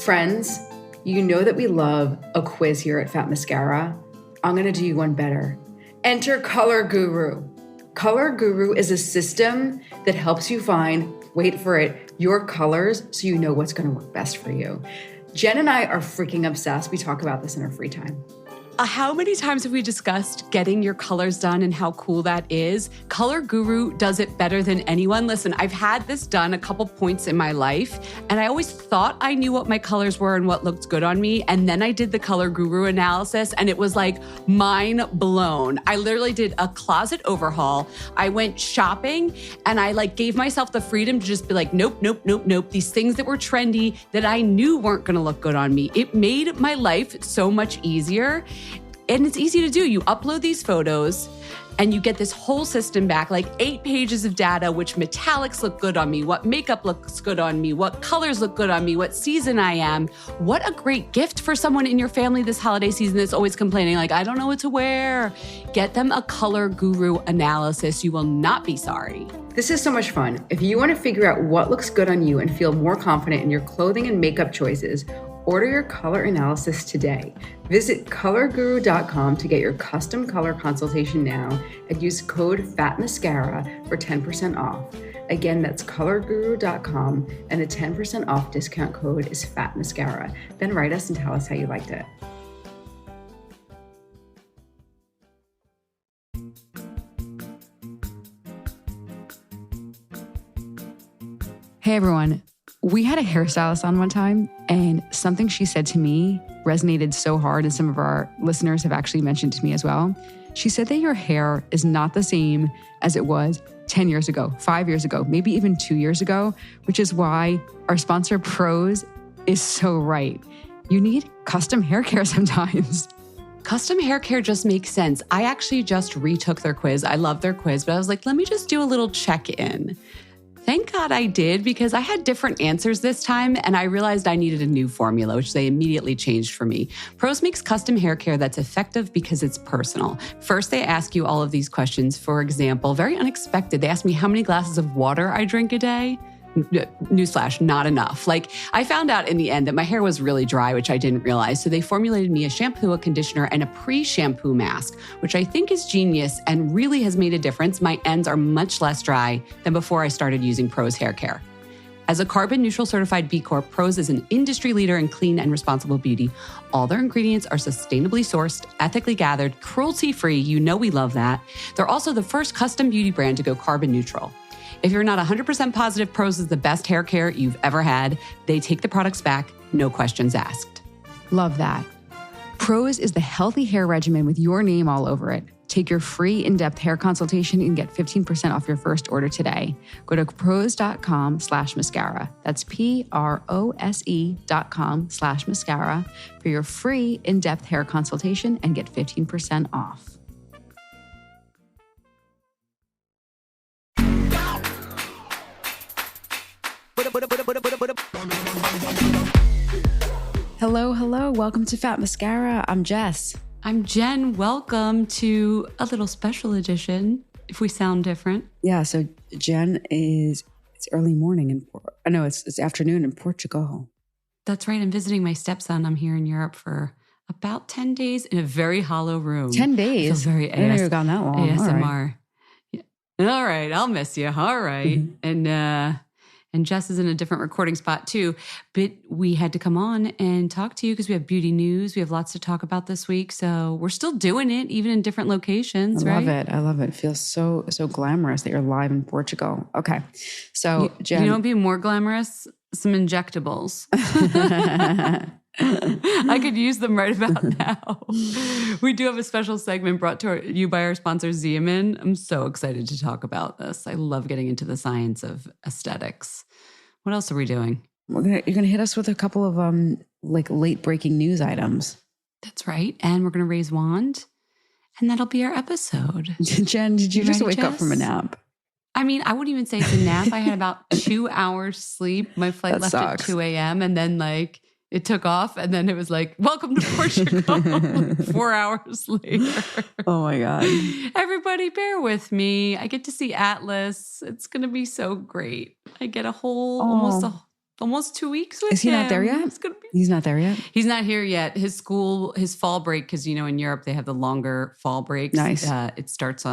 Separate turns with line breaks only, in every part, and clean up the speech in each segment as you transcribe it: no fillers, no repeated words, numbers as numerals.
Friends, you know that we love a quiz here at Fat Mascara. I'm going to do you one better. Enter Color Guru. Color Guru is a system that helps you find, wait for it, your colors so you know what's going to work best for you. Jen and I are freaking obsessed. We talk about this in our free time.
How many times have we discussed getting your colors done and how cool that is? Color Guru does it better than anyone. Listen, I've had this done a couple points in my life, and I always thought I knew what my colors were and what looked good on me. And then I did the Color Guru analysis, and it was like mind blown. I literally did a closet overhaul. I went shopping, and I gave myself the freedom to just be like, nope, nope, nope, nope. These things that were trendy that I knew weren't going to look good on me. It made my life so much easier. And it's easy to do. You upload these photos and you get this whole system back, 8 pages of data, which metallics look good on me, what makeup looks good on me, what colors look good on me, what season I am. What a great gift for someone in your family this holiday season that's always complaining, I don't know what to wear. Get them a Color Guru analysis. You will not be sorry.
This is so much fun. If you want to figure out what looks good on you and feel more confident in your clothing and makeup choices, order your color analysis today. Visit colorguru.com to get your custom color consultation now and use code FATMASCARA for 10% off. Again, that's colorguru.com and the 10% off discount code is FATMASCARA. Then write us and tell us how you liked it.
Hey everyone. We had a hairstylist on one time, and something she said to me resonated so hard, and some of our listeners have actually mentioned to me as well. She said that your hair is not the same as it was 10 years ago, 5 years ago, maybe even 2 years ago, which is why our sponsor Prose is so right. You need custom hair care sometimes.
Custom hair care just makes sense. I actually just retook their quiz. I love their quiz, but I was like, let me just do a little check-in. Thank God I did, because I had different answers this time and I realized I needed a new formula, which they immediately changed for me. Prose makes custom hair care that's effective because it's personal. First, they ask you all of these questions. For example, very unexpected. They asked me how many glasses of water I drink a day. Newsflash, not enough. I found out in the end that my hair was really dry, which I didn't realize. So they formulated me a shampoo, a conditioner, and a pre-shampoo mask, which I think is genius and really has made a difference. My ends are much less dry than before I started using Prose hair care. As a carbon neutral certified B Corp, Prose is an industry leader in clean and responsible beauty. All their ingredients are sustainably sourced, ethically gathered, cruelty-free. You know we love that. They're also the first custom beauty brand to go carbon neutral. If you're not 100% positive Prose is the best hair care you've ever had, they take the products back, no questions asked.
Love that. Prose is the healthy hair regimen with your name all over it. Take your free in-depth hair consultation and get 15% off your first order today. Go to prose.com/mascara. That's PROSE.com/mascara for your free in-depth hair consultation and get 15% off. Hello. Welcome to Fat Mascara. I'm Jess.
I'm Jen. Welcome to a little special edition, if we sound different.
Yeah, so Jen it's early morning it's afternoon in Portugal.
That's right. I'm visiting my stepson. I'm here in Europe for about 10 days in a very hollow room.
10 days?
I feel very
I didn't know you've gone that long.
ASMR.
All right.
Yeah. All right, I'll miss you. All right. Mm-hmm. And Jess is in a different recording spot too. But we had to come on and talk to you because we have beauty news. We have lots to talk about this week. So we're still doing it, even in different locations, right?
I love it. It feels so glamorous that you're live in Portugal. Okay. So Jen.
You know what would be more glamorous? Some injectables. I could use them right about now. We do have a special segment brought to you by our sponsor, Xeomin. I'm so excited to talk about this. I love getting into the science of aesthetics. What else are we doing?
You're gonna hit us with a couple of late breaking news items.
That's right. And we're gonna raise wand, and that'll be our episode.
Jen, did you just wake up from a nap?
I mean, I wouldn't even say it's a nap. I had about 2 hours sleep. My flight left at 2 a.m. and then it took off, and then it was welcome to Portugal 4 hours later.
Oh my God.
Everybody bear with me. I get to see Atlas. It's going to be so great. I get almost almost 2 weeks with him.
Is he not there yet? He's not there yet?
He's not here yet. His fall break, because, in Europe, they have the longer fall breaks.
Nice.
It starts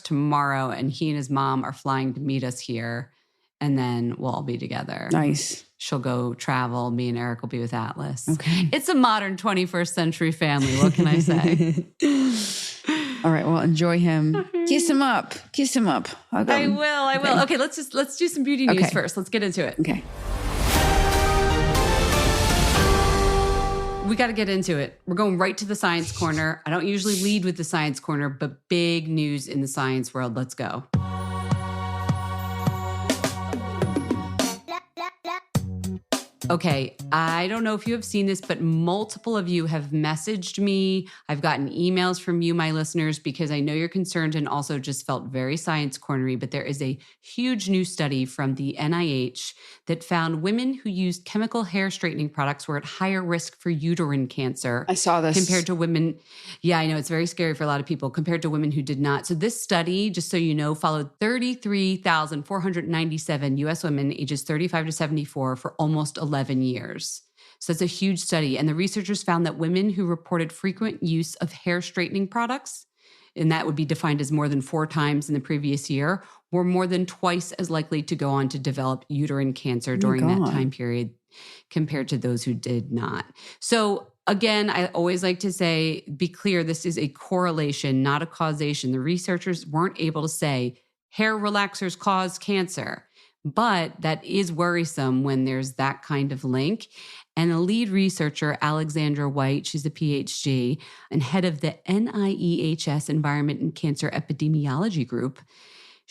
tomorrow, and he and his mom are flying to meet us here, and then we'll all be together.
Nice.
She'll go travel. Me and Eric will be with Atlas.
Okay.
It's a modern 21st century family. What can I say?
All right. Well, enjoy him. Kiss him up.
I will. Okay. Let's do some beauty news first. Let's get into it.
Okay.
We got to get into it. We're going right to the science corner. I don't usually lead with the science corner, but big news in the science world. Let's go. Okay, I don't know if you have seen this, but multiple of you have messaged me. I've gotten emails from you, my listeners, because I know you're concerned and also just felt very science cornery. But there is a huge new study from the NIH that found women who used chemical hair straightening products were at higher risk for uterine cancer.
I saw this.
Compared to women. Yeah, I know it's very scary for a lot of people compared to women who did not. So this study, just so you know, followed 33,497 U.S. women ages 35 to 74 for almost 11 years. So it's a huge study. And the researchers found that women who reported frequent use of hair straightening products, and that would be defined as more than 4 times in the previous year, were more than twice as likely to go on to develop uterine cancer during that time period compared to those who did not. So again, I always like to say, be clear, this is a correlation, not a causation. The researchers weren't able to say hair relaxers cause cancer. But that is worrisome when there's that kind of link. And the lead researcher, Alexandra White, she's a PhD and head of the NIEHS Environment and Cancer Epidemiology Group,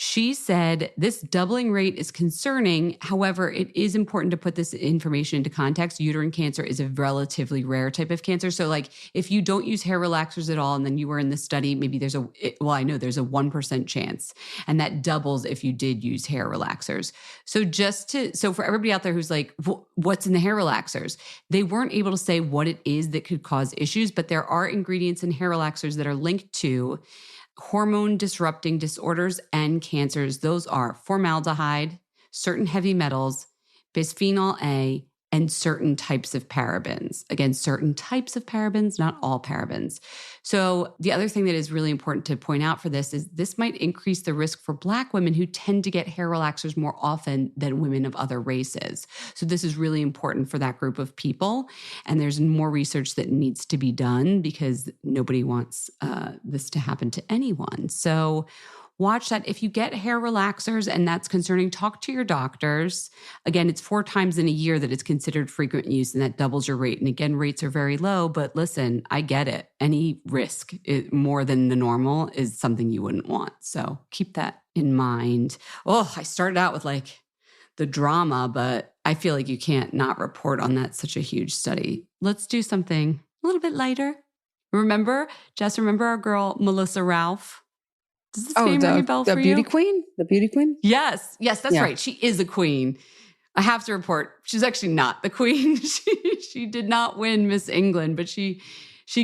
she said this doubling rate is concerning. However, it is important to put this information into context. Uterine cancer is a relatively rare type of cancer. So if you don't use hair relaxers at all, and then you were in the study, maybe I know there's a 1% chance, and that doubles if you did use hair relaxers. So so for everybody out there who's like, what's in the hair relaxers? They weren't able to say what it is that could cause issues, but there are ingredients in hair relaxers that are linked to hormone disrupting disorders and cancers. Those are formaldehyde, certain heavy metals, bisphenol A, and certain types of parabens. Again, certain types of parabens, not all parabens. So the other thing that is really important to point out for this is this might increase the risk for Black women who tend to get hair relaxers more often than women of other races. So this is really important for that group of people. And there's more research that needs to be done because nobody wants this to happen to anyone. So watch that. If you get hair relaxers and that's concerning, talk to your doctors. Again, it's 4 times in a year that it's considered frequent use, and that doubles your rate. And again, rates are very low, but listen, I get it. Any risk more than the normal is something you wouldn't want. So keep that in mind. Oh, I started out with the drama, but I feel like you can't not report on that. Such a huge study. Let's do something a little bit lighter. Remember our girl, Melissa Ralph? Does this name ring a bell for you?
The beauty queen? The beauty queen?
Yes, that's right. She is a queen. I have to report, she's actually not the queen. She did not win Miss England, but she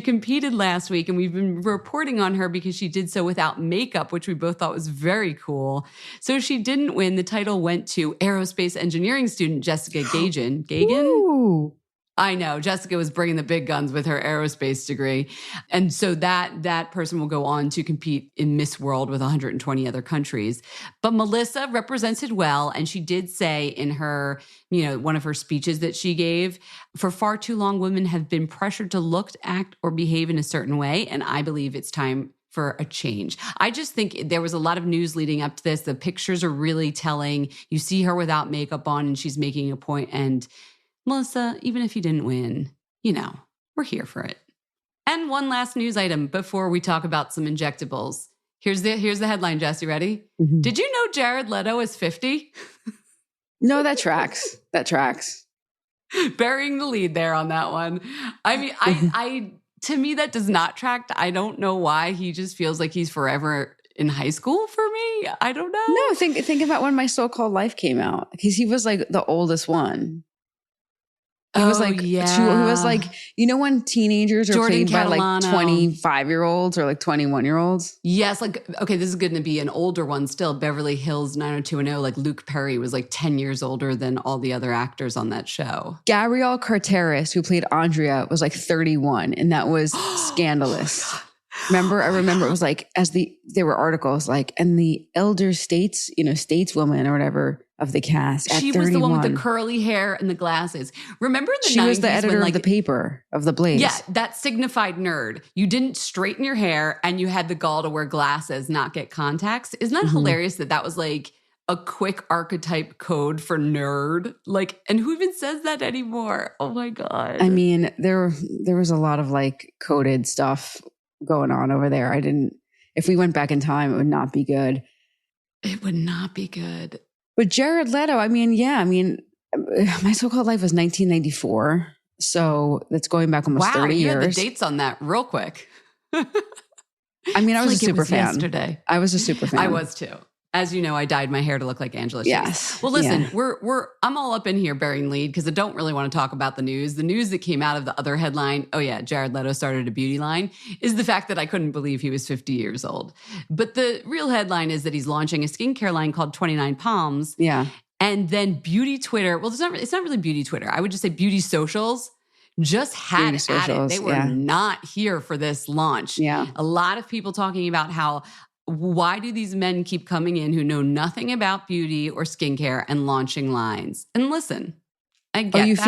competed last week, and we've been reporting on her because she did so without makeup, which we both thought was very cool. So she didn't win. The title went to aerospace engineering student Jessica Gagan.
Ooh.
I know. Jessica was bringing the big guns with her aerospace degree. And so that person will go on to compete in Miss World with 120 other countries. But Melissa represented well. And she did say in her, one of her speeches that she gave, for far too long, women have been pressured to look, act, or behave in a certain way. And I believe it's time for a change. I just think there was a lot of news leading up to this. The pictures are really telling. You see her without makeup on and she's making a point. And Melissa, even if you didn't win, we're here for it. And one last news item before we talk about some injectables. Here's the headline, Jess. You ready? Mm-hmm. Did you know Jared Leto is 50?
No, that tracks.
Burying the lead there on that one. I mean, I to me, that does not track. I don't know why. He just feels like he's forever in high school for me. I don't know.
No, think about when My So-Called Life came out, because he was the oldest one. He was like,
yeah.
he was like, you know, when teenagers are
Jordan
played by like
Catalano.
25-year-olds or like 21-year-olds?
Yes, like, okay, this is going to be an older one still. Beverly Hills 90210, like Luke Perry was like 10 years older than all the other actors on that show.
Gabrielle Carteris, who played Andrea, was like 31, and that was scandalous. I remember it was like, there were articles like, and the elder stateswoman or whatever of the cast at 31.
She was the one with the curly hair and the glasses. Remember in the 90s?
She was the editor of the paper, of the Blaze.
Yeah, that signified nerd. You didn't straighten your hair and you had the gall to wear glasses, not get contacts. Isn't that hilarious that was like a quick archetype code for nerd? Like, and who even says that anymore? Oh my God.
I mean, there was a lot of like coded stuff going on over there. If we went back in time, it would not be good.
It would not be good.
But Jared Leto, My So-Called Life was 1994. So that's going back almost 30 years.
Wow, you had the dates on that real quick.
I was a super fan.
Yesterday.
I was a super fan.
I was too. As you know, I dyed my hair to look like Angela Chase.
Yes.
Well, listen, I'm all up in here bearing lead because I don't really want to talk about the news. The news that came out of the other headline, oh yeah, Jared Leto started a beauty line, is the fact that I couldn't believe he was 50 years old. But the real headline is that he's launching a skincare line called 29 Palms.
Yeah.
And then beauty Twitter, well, it's not really beauty Twitter. I would just say beauty socials just had at it. They were not here for this launch.
Yeah.
A lot of people talking about why do these men keep coming in who know nothing about beauty or skincare and launching lines? And listen, I get
you
that.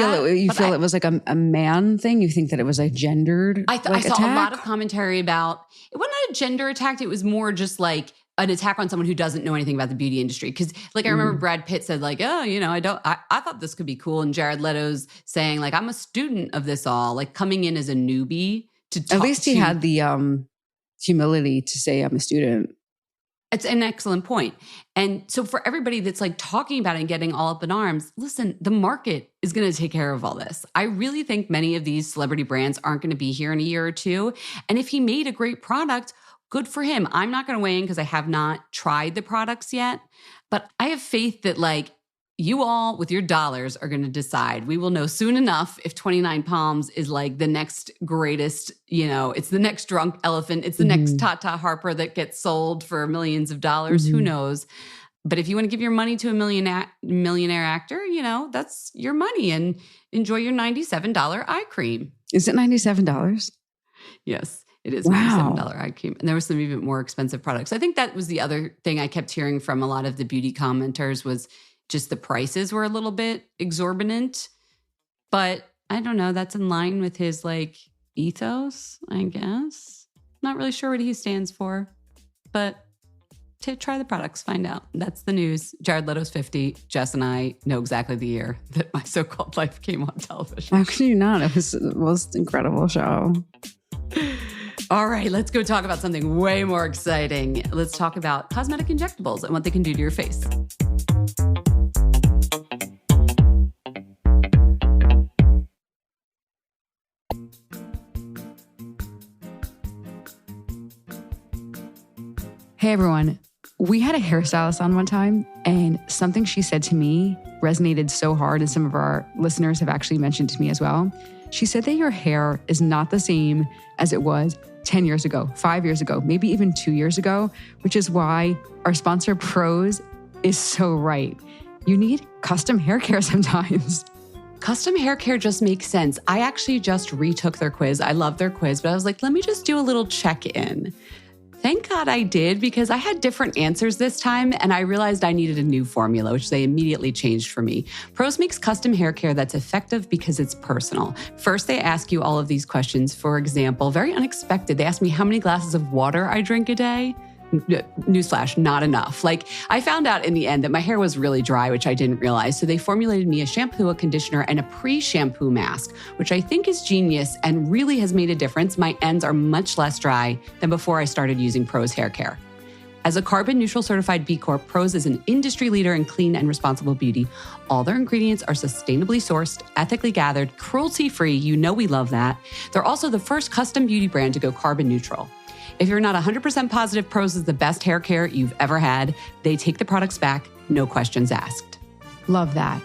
feel it was like a man thing? You think that it was a gendered
I saw
attack?
a lot of commentary about, it wasn't a gender attack. It was more just like an attack on someone who doesn't know anything about the beauty industry. Because like I remember Brad Pitt said like, oh, I thought this could be cool. And Jared Leto's saying like, I'm a student of this all, like coming in as a newbie to talk.
At least he had the humility to say I'm a student.
It's an excellent point. And so for everybody that's like talking about it and getting all up in arms, listen, the market is going to take care of all this. I really think many of these celebrity brands aren't going to be here in a year or two. And if he made a great product, good for him. I'm not going to weigh in because I have not tried the products yet, but I have faith that like you all with your dollars are going to decide. We will know soon enough if 29 Palms is like the next greatest, it's the next drunk elephant. It's the next Tata Harper that gets sold for millions of dollars. Who knows? But if you want to give your money to a millionaire actor, that's your money and enjoy your $97 eye cream.
Is it $97?
Yes. It is
wow.
$97 eye cream. And there were some even more expensive products. I think that was the other thing I kept hearing from a lot of the beauty commenters was just the prices were a little bit exorbitant. But I don't know, that's in line with his like ethos, I guess. Not really sure what he stands for, but to try the products, find out. That's the news. Jared Leto's 50. Jess and I know exactly the year that My So-Called Life came on television.
How can you not? It was the most incredible show.
All right, let's go talk about something way more exciting. Let's talk about cosmetic injectables and what they can do to your face.
Hey everyone, we had a hairstylist on one time and something she said to me resonated so hard, and some of our listeners have actually mentioned to me as well. She said that your hair is not the same as it was 10 years ago, 5 years ago, maybe even 2 years ago, which is why our sponsor Prose is so right. You need custom hair care sometimes.
Custom hair care just makes sense. I actually just retook their quiz. I love their quiz, but I was like, let me just do a little check-in. Thank God I did, because I had different answers this time and I realized I needed a new formula, which they immediately changed for me. Prose makes custom hair care that's effective because it's personal. First, they ask you all of these questions. For example, very unexpected. They asked me how many glasses of water I drink a day. Newsflash, not enough. Like, I found out in the end that my hair was really dry, which I didn't realize. So they formulated me a shampoo, a conditioner, and a pre-shampoo mask, which I think is genius and really has made a difference. My ends are much less dry than before I started using Prose hair care. As a carbon neutral certified B Corp, Prose is an industry leader in clean and responsible beauty. All their ingredients are sustainably sourced, ethically gathered, cruelty-free. You know we love that. They're also the first custom beauty brand to go carbon neutral. If you're not 100% positive Prose is the best hair care you've ever had, they take the products back, no questions asked.
Love that.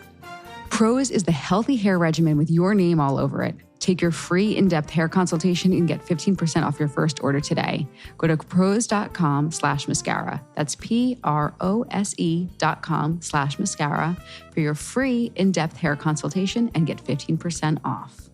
Prose is the healthy hair regimen with your name all over it. Take your free in-depth hair consultation and get 15% off your first order today. Go to prose.com/mascara. That's PROSE.com/mascara for your free in-depth hair consultation and get 15% off.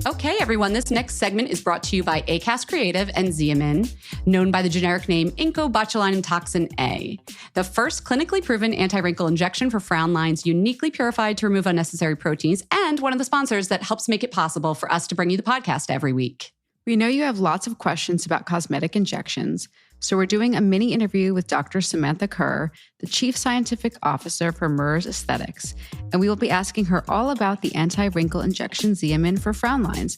Okay, everyone, this next segment is brought to you by Acast Creative and Xeomin, known by the generic name Inco-Botulinum Toxin A, the first clinically proven anti-wrinkle injection for frown lines uniquely purified to remove unnecessary proteins, and one of the sponsors that helps make it possible for us to bring you the podcast every week.
We know you have lots of questions about cosmetic injections, so we're doing a mini interview with Dr. Samantha Kerr, the Chief Scientific Officer for Merz Aesthetics, and we will be asking her all about the anti-wrinkle injection Xeomin for frown lines.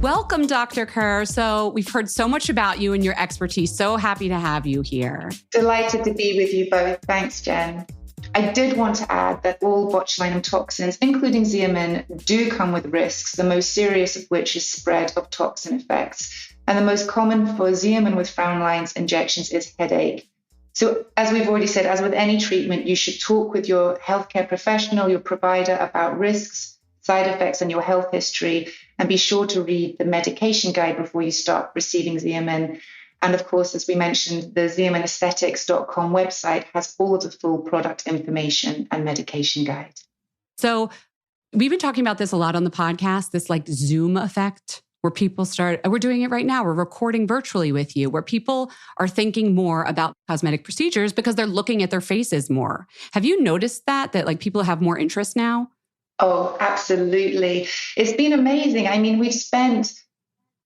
Welcome, Dr. Kerr. So we've heard so much about you and your expertise. So happy to have you here.
Delighted to be with you both. Thanks, Jen. I did want to add that all botulinum toxins, including Xeomin, do come with risks, the most serious of which is spread of toxin effects. And the most common for Xeomin with frown lines injections is headache. So as we've already said, as with any treatment, you should talk with your healthcare professional, your provider about risks, side effects, and your health history, and be sure to read the medication guide before you start receiving Xeomin. And of course, as we mentioned, the XeominAesthetics.com website has all of the full product information and medication guide.
So we've been talking about this a lot on the podcast, this like Zoom effect where people we're doing it right now. We're recording virtually with you, where people are thinking more about cosmetic procedures because they're looking at their faces more. Have you noticed that like people have more interest now?
Oh, absolutely. It's been amazing. I mean, we've spent,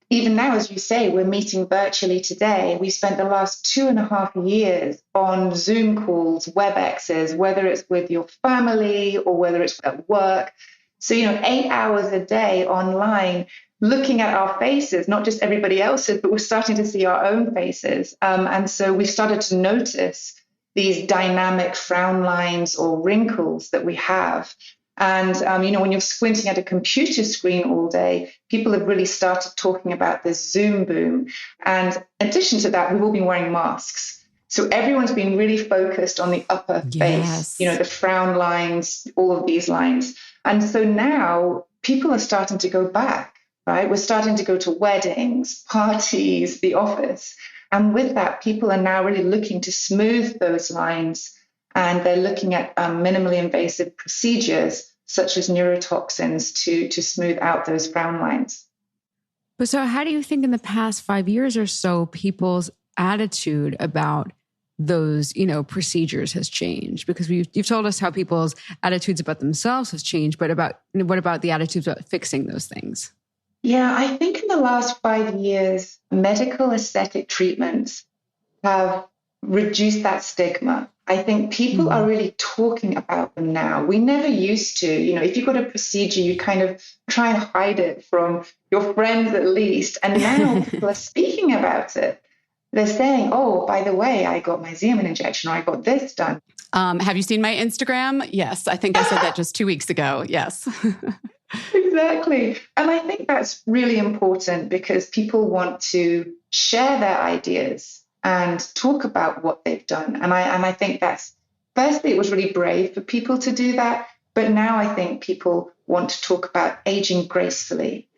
even now, as you say, we're meeting virtually today. We spent the last 2.5 years on Zoom calls, WebExes, whether it's with your family or whether it's at work. So, 8 hours a day online, looking at our faces, not just everybody else's, but we're starting to see our own faces. And so we started to notice these dynamic frown lines or wrinkles that we have. And, when you're squinting at a computer screen all day, people have really started talking about this Zoom boom. And in addition to that, we've all been wearing masks. So everyone's been really focused on the upper face, the frown lines, all of these lines. And so now people are starting to go back, right? We're starting to go to weddings, parties, the office. And with that, people are now really looking to smooth those lines. And they're looking at minimally invasive procedures such as neurotoxins to smooth out those frown lines.
But so how do you think in the past 5 years or so, people's attitude about those, procedures has changed? Because you've told us how people's attitudes about themselves has changed, but what about the attitudes about fixing those things?
Yeah, I think in the last 5 years, medical aesthetic treatments have reduced that stigma. I think people are really talking about them now. We never used to. If you got a procedure, you kind of try and hide it from your friends at least. And now people are speaking about it. They're saying, oh, by the way, I got my Xeomin injection or I got this done.
Have you seen my Instagram? Yes, I think I said that just 2 weeks ago. Yes.
Exactly. And I think that's really important because people want to share their ideas and talk about what they've done. And I think that's, firstly, it was really brave for people to do that. But now I think people want to talk about aging gracefully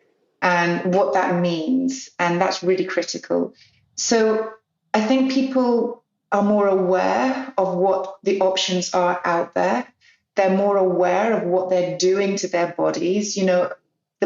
and what that means. And that's really critical. So I think people are more aware of what the options are out there. They're more aware of what they're doing to their bodies. The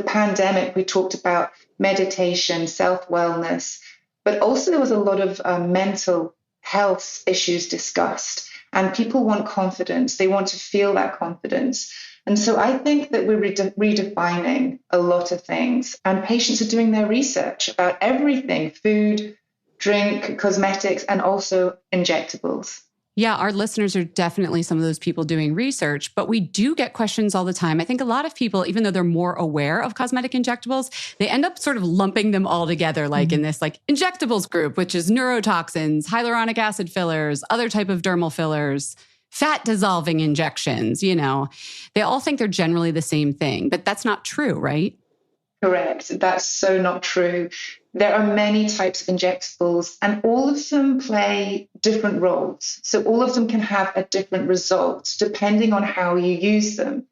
pandemic, we talked about meditation, self-wellness, but also there was a lot of mental health issues discussed. And people want confidence. They want to feel that confidence. And so I think that we're redefining a lot of things. And patients are doing their research about everything: food, drink, cosmetics, and also injectables.
Yeah, our listeners are definitely some of those people doing research, but we do get questions all the time. I think a lot of people, even though they're more aware of cosmetic injectables, they end up sort of lumping them all together, like in this injectables group, which is neurotoxins, hyaluronic acid fillers, other type of dermal fillers. fat dissolving injections, they all think they're generally the same thing, but that's not true, right?
Correct. That's so not true. There are many types of injectables and all of them play different roles. So all of them can have a different result depending on how you use them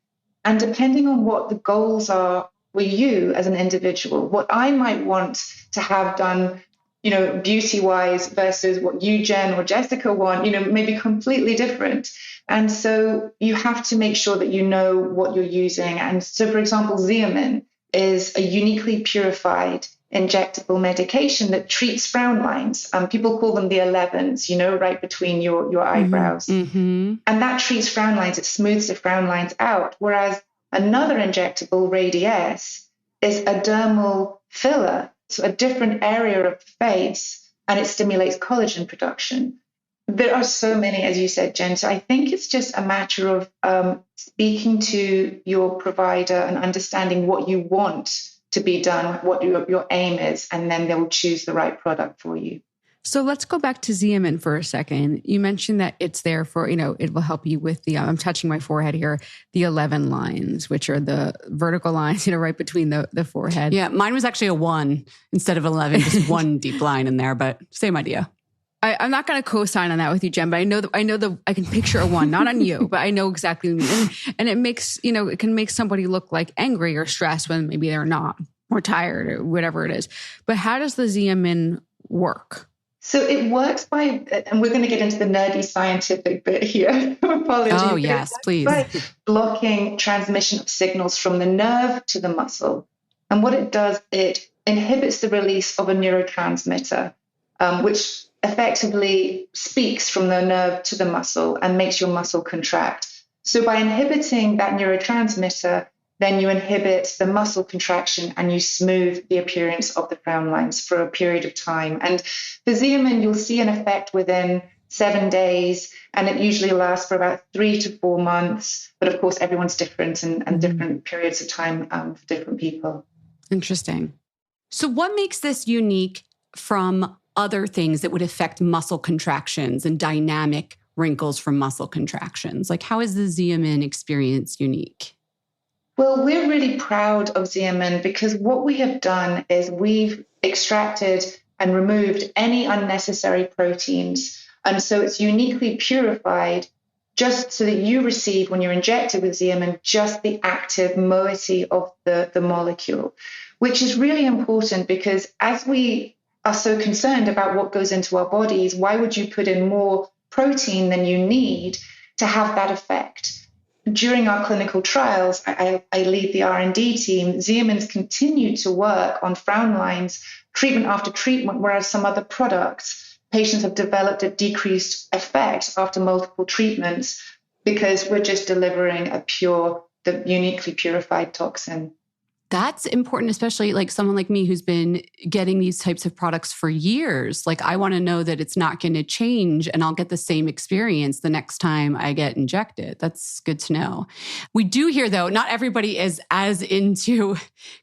and depending on what the goals are for you as an individual. What I might want to have done, beauty-wise versus what you, Jen, or Jessica want, maybe completely different. And so you have to make sure that you know what you're using. And so, for example, Xeomin is a uniquely purified injectable medication that treats frown lines. People call them the 11s, right between your eyebrows.
Mm-hmm.
And that treats frown lines. It smooths the frown lines out. Whereas another injectable, Radiesse, is a dermal filler, so a different area of the face, and it stimulates collagen production. There are so many, as you said, Jen. So I think it's just a matter of speaking to your provider and understanding what you want to be done, what your aim is, and then they'll choose the right product for you.
So let's go back to Xeomin for a second. You mentioned that it's there for, it will help you with the, I'm touching my forehead here, the 11 lines, which are the vertical lines, right between the forehead.
Yeah, mine was actually a 1 instead of 11, just one deep line in there, but same idea.
I'm not going to co-sign on that with you, Jen, but I can picture a 1, not on you, but I know exactly what you mean. And it makes, it can make somebody look like angry or stressed when maybe they're not, or tired or whatever it is. But how does the Xeomin work?
So it works by, and we're going to get into the nerdy scientific bit here. Apologies.
Oh, yes, please.
By blocking transmission of signals from the nerve to the muscle. And what it does, it inhibits the release of a neurotransmitter, which effectively speaks from the nerve to the muscle and makes your muscle contract. So by inhibiting that neurotransmitter, then you inhibit the muscle contraction and you smooth the appearance of the frown lines for a period of time. And for Xeomin, you'll see an effect within 7 days, and it usually lasts for about 3 to 4 months. But of course, everyone's different and different periods of time for different people.
Interesting. So what makes this unique from other things that would affect muscle contractions and dynamic wrinkles from muscle contractions? Like, how is the Xeomin experience unique?
Well, we're really proud of Xeomin because what we have done is we've extracted and removed any unnecessary proteins. And so it's uniquely purified just so that you receive, when you're injected with Xeomin, just the active moiety of the molecule, which is really important because as we are so concerned about what goes into our bodies, why would you put in more protein than you need to have that effect? During our clinical trials, I lead the R&D team. Xeomin's continued to work on frown lines, treatment after treatment, whereas some other products, patients have developed a decreased effect after multiple treatments because we're just delivering the uniquely purified toxin.
That's important, especially like someone like me who's been getting these types of products for years. Like, I want to know that it's not going to change and I'll get the same experience the next time I get injected. That's good to know. We do hear, though, not everybody is as into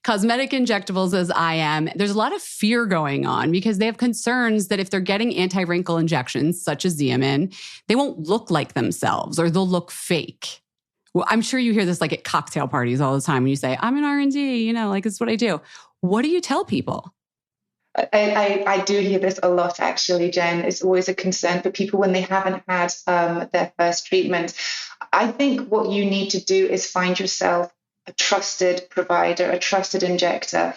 cosmetic injectables as I am. There's a lot of fear going on because they have concerns that if they're getting anti-wrinkle injections, such as Xeomin, they won't look like themselves or they'll look fake. Well, I'm sure you hear this like at cocktail parties all the time when you say, I'm an R&D, like it's what I do. What do you tell people?
I do hear this a lot, actually, Jen. It's always a concern for people when they haven't had their first treatment. I think what you need to do is find yourself a trusted provider, a trusted injector,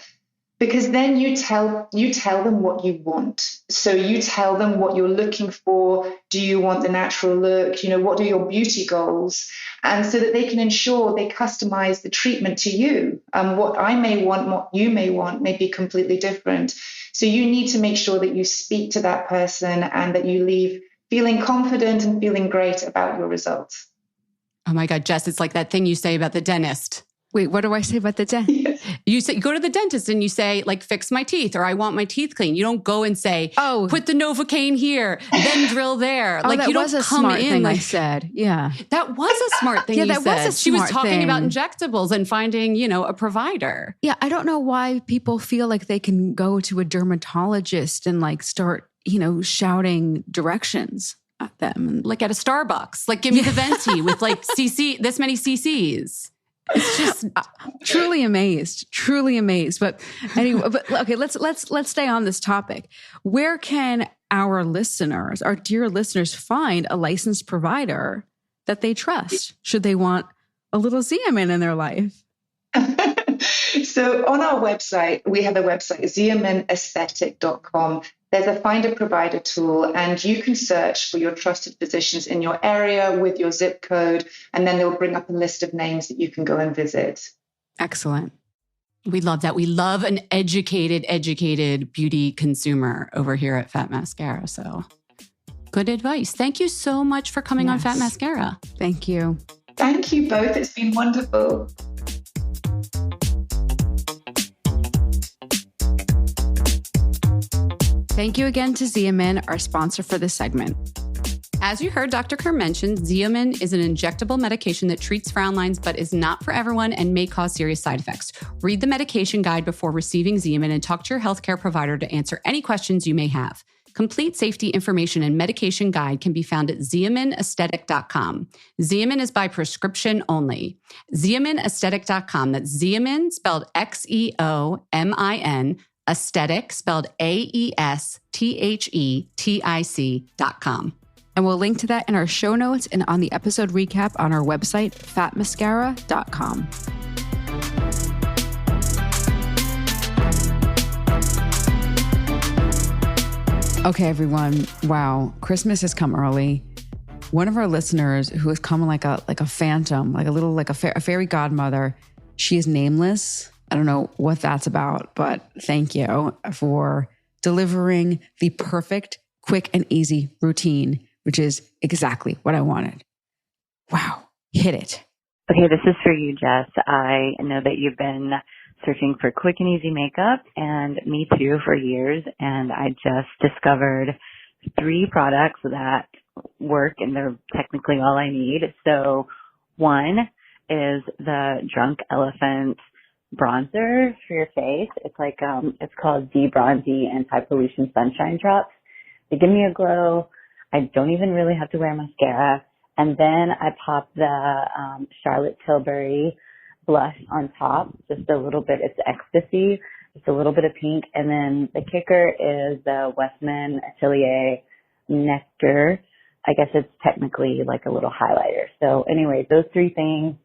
because then you tell them what you want. So you tell them what you're looking for. Do you want the natural look? What are your beauty goals? And so that they can ensure they customize the treatment to you. What I may want, what you may want may be completely different. So you need to make sure that you speak to that person and that you leave feeling confident and feeling great about your results.
Oh my God, Jess, it's like that thing you say about the dentist.
Wait, what do I say about the dentist?
You say, you go to the dentist and you say, like, fix my teeth, or I want my teeth clean. You don't go and say, put the Novocaine here, then drill there.
Like,
you
was
don't
a
come
smart
in.
thing
like,
I said. Yeah.
That was a smart thing you said.
Was a
she was
smart
talking
thing.
about injectables and finding, a provider.
Yeah, I don't know why people feel like they can go to a dermatologist and like start, shouting directions. them.
Like at a Starbucks, like give me the venti with like this many cc's. It's just
truly amazed. But anyway, okay, let's stay on this topic. Where can our listeners, our dear listeners, find a licensed provider that they trust? Should they want a little Xeomin in their life?
So on our website, we have a website, xeominaesthetic.com. There's a find a provider tool, and you can search for your trusted physicians in your area with your zip code, and then they'll bring up a list of names that you can go and visit.
Excellent.
We love that. We love an educated beauty consumer over here at Fat Mascara. So good advice. Thank you so much for coming on Fat Mascara.
Thank you.
Thank you both. It's been wonderful.
Thank you again to Xeomin, our sponsor for this segment.
As you heard Dr. Kerr mention, Xeomin is an injectable medication that treats frown lines but is not for everyone and may cause serious side effects. Read the medication guide before receiving Xeomin and talk to your healthcare provider to answer any questions you may have. Complete safety information and medication guide can be found at Xeominaesthetic.com. Xeomin is by prescription only. Xeominaesthetic.com. That's Xeomin, spelled Xeomin, aesthetic, spelled AESTHETIC.com.
And we'll link to that in our show notes and on the episode recap on our website, fatmascara.com. Okay, everyone. Wow. Christmas has come early. One of our listeners who has come like a phantom, like a fairy godmother, she is nameless. I don't know what that's about, but thank you for delivering the perfect, quick, and easy routine, which is exactly what I wanted. Wow. Hit it.
Okay, this is for you, Jess. I know that you've been searching for quick and easy makeup, and me too, for years. And I just discovered 3 products that work, and they're technically all I need. So one is the Drunk Elephant bronzer for your face. It's like, it's called D-Bronzy Anti-Pollution Sunshine Drops. They give me a glow. I don't even really have to wear mascara. And then I pop the Charlotte Tilbury blush on top, just a little bit. It's ecstasy, just a little bit of pink. And then the kicker is the Westman Atelier Nectar. I guess it's technically like a little highlighter. So anyway, those 3 things,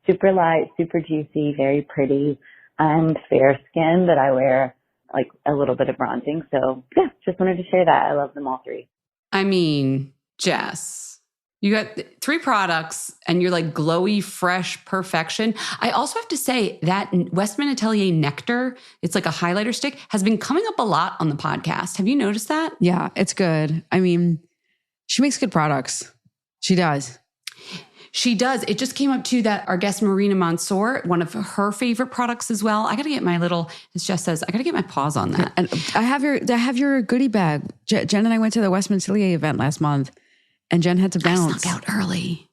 super light, super juicy, very pretty. I'm fair skinned, but I wear like a little bit of bronzing. So yeah, just wanted to share that. I love them all 3.
I mean, Jess, you got 3 products and you're like glowy, fresh perfection. I also have to say that Westman Atelier Nectar, it's like a highlighter stick, has been coming up a lot on the podcast. Have you noticed that?
Yeah, it's good. I mean, she makes good products. She does.
She does. It just came up too that our guest Marina Mansour, one of her favorite products as well. I got to get my little, as Jess says, I got to get my paws on that.
And I have your goodie bag. Jen and I went to the Westman Atelier event last month, and Jen had to bounce.
I snuck out early.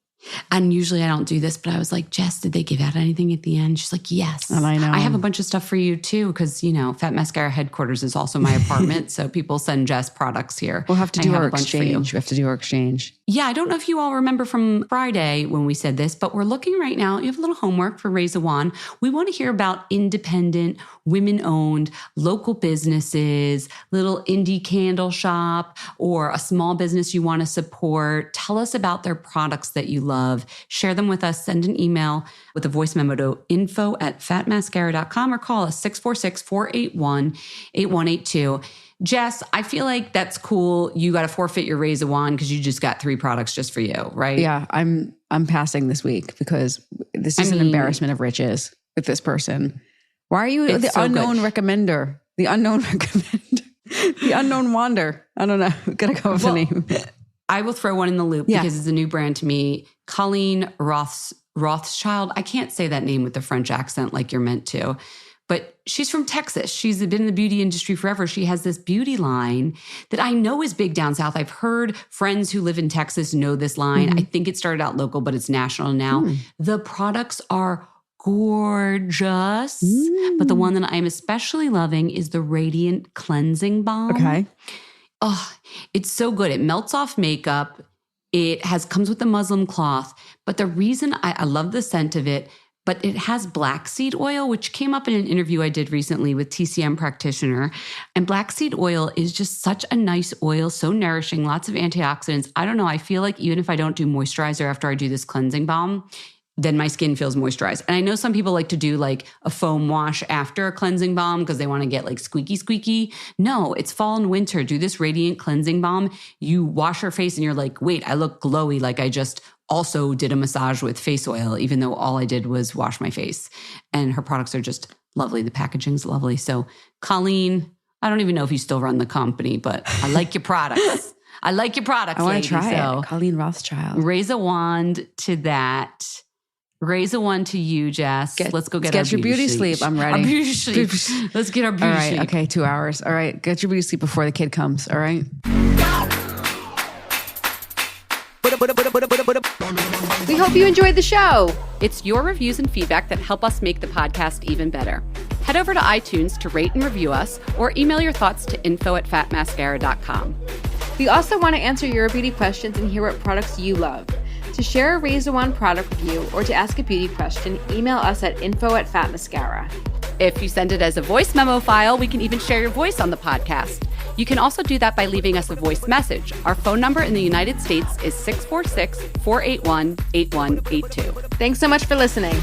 And usually I don't do this, but I was like, Jess, did they give out anything at the end? She's like, yes.
And I know.
I have a bunch of stuff for you too, because, you know, Fat Mascara headquarters is also my apartment. So people send Jess products here.
We'll have to do our exchange. We have to do our exchange.
Yeah, I don't know if you all remember from Friday when we said this, but we're looking right now. You have a little homework for Raise a Wand. We want to hear about independent, women-owned, local businesses, little indie candle shop, or a small business you want to support. Tell us about their products that you love. Share them with us. Send an email with a voice memo to info@fatmascara.com or call us 646-481-8182. Jess, I feel like that's cool. You got to forfeit your Raise a Wand because you just got 3 products just for you, right?
Yeah, I'm passing this week because this is an embarrassment of riches with this person. Why are you the unknown recommender? The unknown recommender. The unknown wander. I don't know. Gotta go with the name.
I will throw one in the loop because it's a new brand to me. Colleen Rothschild. I can't say that name with the French accent like you're meant to. But she's from Texas. She's been in the beauty industry forever. She has this beauty line that I know is big down south. I've heard friends who live in Texas know this line. I think it started out local, but it's national now. The products are gorgeous. But the one that I'm especially loving is the Radiant Cleansing Balm.
Okay.
Oh, it's so good. It melts off makeup. It comes with the muslin cloth. But the reason I love the scent of it, but it has black seed oil, which came up in an interview I did recently with TCM practitioner. And black seed oil is just such a nice oil, so nourishing, lots of antioxidants. I don't know. I feel like even if I don't do moisturizer after I do this cleansing balm, then my skin feels moisturized. And I know some people like to do like a foam wash after a cleansing balm because they want to get like squeaky. No, it's fall and winter. Do this radiant cleansing balm. You wash your face and you're like, wait, I look glowy. Like I just also did a massage with face oil, even though all I did was wash my face. And her products are just lovely. The packaging's lovely. So Colleen, I don't even know if you still run the company, but I like your products. I like your products.
I want
lady.
to try
So
it. Colleen Rothschild.
Raise a wand to that. Raise a wand to you, Jess. Let's go get our
your beauty sleep. I'm ready.
Our beauty sleep. Let's get our beauty
All right.
sleep.
Okay. 2 hours. All right. Get your beauty sleep before the kid comes. All right.
We hope you enjoyed the show.
It's your reviews and feedback that help us make the podcast even better. Head over to iTunes to rate and review us, or email your thoughts to info@fatmascara.com.
We also want to answer your beauty questions and hear what products you love. To share a Raise a Wand product review or to ask a beauty question, email us at info@fatmascara.
If you send it as a voice memo file, we can even share your voice on the podcast. You can also do that by leaving us a voice message. Our phone number in the United States is 646-481-8182.
Thanks so much for listening.